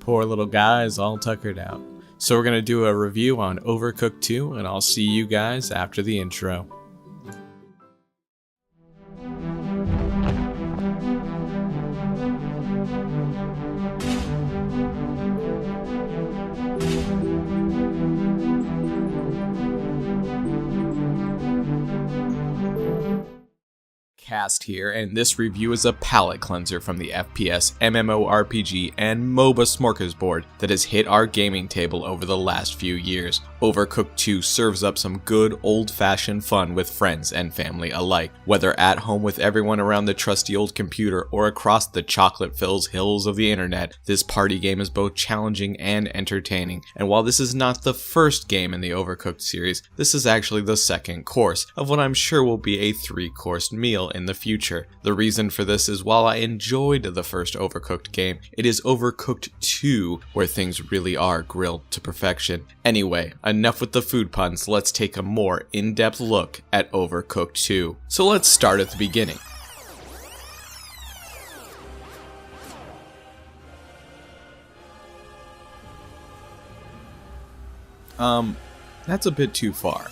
Poor little guy is all tuckered out. So we're going to do a review on Overcooked 2, and I'll see you guys after the intro. Cast here, and this review is a palate cleanser from the FPS, MMORPG, and MOBA smorgasbord that has hit our gaming table over the last few years. Overcooked 2 serves up some good old-fashioned fun with friends and family alike. Whether at home with everyone around the trusty old computer or across the chocolate-filled hills of the internet, this party game is both challenging and entertaining. And while this is not the first game in the Overcooked series, this is actually the second course of what I'm sure will be a 3-course meal in the future. The reason for this is while I enjoyed the first Overcooked game, it is Overcooked 2 where things really are grilled to perfection. Anyway, enough with the food puns, let's take a more in-depth look at Overcooked 2. So let's start at the beginning. That's a bit too far.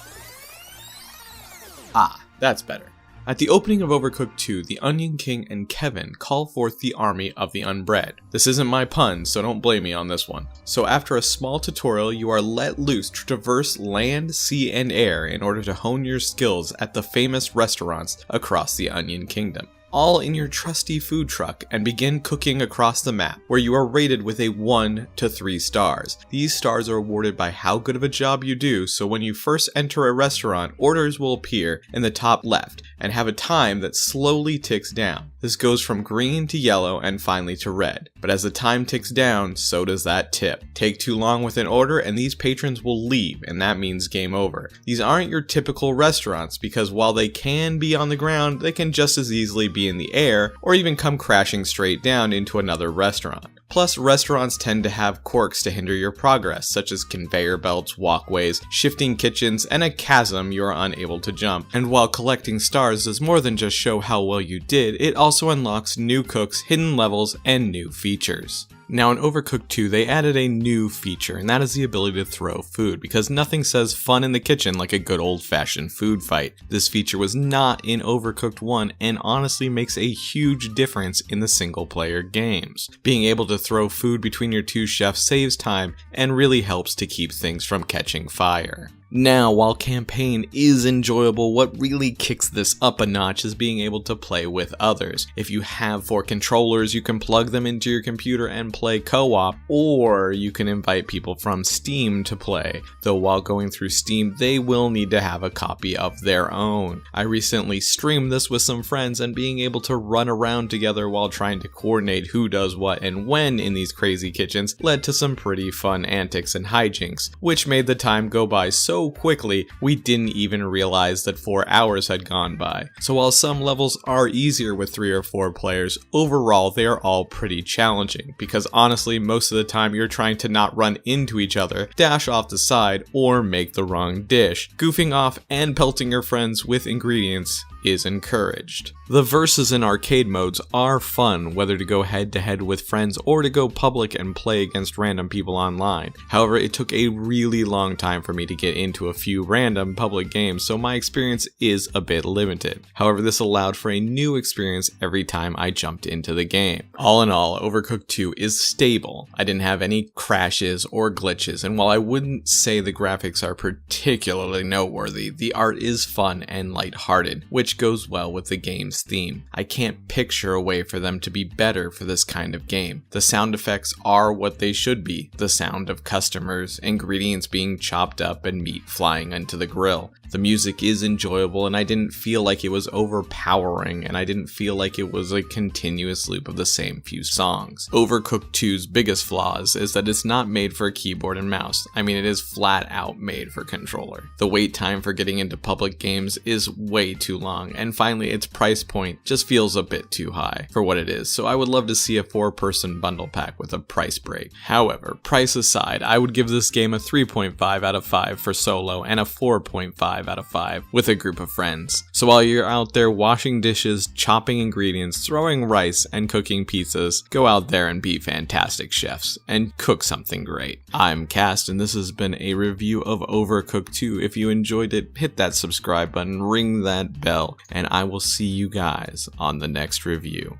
That's better. At the opening of Overcooked 2, the Onion King and Kevin call forth the army of the unbred. This isn't my pun, so don't blame me on this one. So after a small tutorial, you are let loose to traverse land, sea, and air in order to hone your skills at the famous restaurants across the Onion Kingdom. All in your trusty food truck, and begin cooking across the map, where you are rated with a 1 to 3 stars. These stars are awarded by how good of a job you do, so when you first enter a restaurant, orders will appear in the top left, and have a time that slowly ticks down. This goes from green to yellow and finally to red. But as the time ticks down, so does that tip. Take too long with an order and these patrons will leave, and that means game over. These aren't your typical restaurants, because while they can be on the ground, they can just as easily be in the air, or even come crashing straight down into another restaurant. Plus, restaurants tend to have quirks to hinder your progress, such as conveyor belts, walkways, shifting kitchens, and a chasm you are unable to jump. And while collecting stars does more than just show how well you did, it also unlocks new cooks, hidden levels, and new features. Now in Overcooked 2, they added a new feature, and that is the ability to throw food, because nothing says fun in the kitchen like a good old-fashioned food fight. This feature was not in Overcooked 1, and honestly makes a huge difference in the single-player games. Being able to throw food between your two chefs saves time, and really helps to keep things from catching fire. Now, while campaign is enjoyable, what really kicks this up a notch is being able to play with others. If you have 4 controllers, you can plug them into your computer and play co-op, or you can invite people from Steam to play, though while going through Steam, they will need to have a copy of their own. I recently streamed this with some friends, and being able to run around together while trying to coordinate who does what and when in these crazy kitchens led to some pretty fun antics and hijinks, which made the time go by so quickly we didn't even realize that 4 hours had gone by. So while some levels are easier with 3 or 4 players, overall they are all pretty challenging, because honestly most of the time you're trying to not run into each other, dash off the side, or make the wrong dish. Goofing off and pelting your friends with ingredients is encouraged. The versus in arcade modes are fun, whether to go head to head with friends or to go public and play against random people online. However, it took a really long time for me to get into a few random public games, so my experience is a bit limited. However, this allowed for a new experience every time I jumped into the game. All in all, Overcooked 2 is stable. I didn't have any crashes or glitches, and while I wouldn't say the graphics are particularly noteworthy, the art is fun and lighthearted, which goes well with the game's theme. I can't picture a way for them to be better for this kind of game. The sound effects are what they should be, the sound of customers, ingredients being chopped up, and meat flying into the grill. The music is enjoyable, and I didn't feel like it was overpowering, and I didn't feel like it was a continuous loop of the same few songs. Overcooked 2's biggest flaws is that it's not made for a keyboard and mouse. I mean, it is flat out made for controller. The wait time for getting into public games is way too long, and finally its price point just feels a bit too high for what it is, so I would love to see a 4-person bundle pack with a price break. However, price aside, I would give this game a 3.5 out of 5 for solo and a 4.5 5 out of 5 with a group of friends. So while you're out there washing dishes, chopping ingredients, throwing rice, and cooking pizzas, go out there and be fantastic chefs and cook something great. I'm Cast, and this has been a review of Overcooked 2. If you enjoyed it, hit that subscribe button, ring that bell, and I will see you guys on the next review.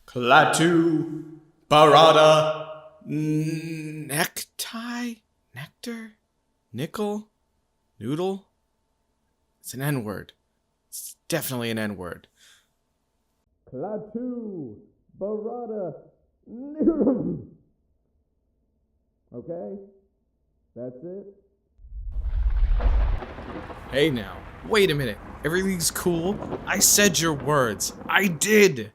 Klaatu, Barada, Necktie? Nectar? Nickel? Noodle? It's an N-word. It's definitely an N-word. Klaatu, Barada, okay, that's it. Hey now, wait a minute. Everything's cool? I said your words. I did!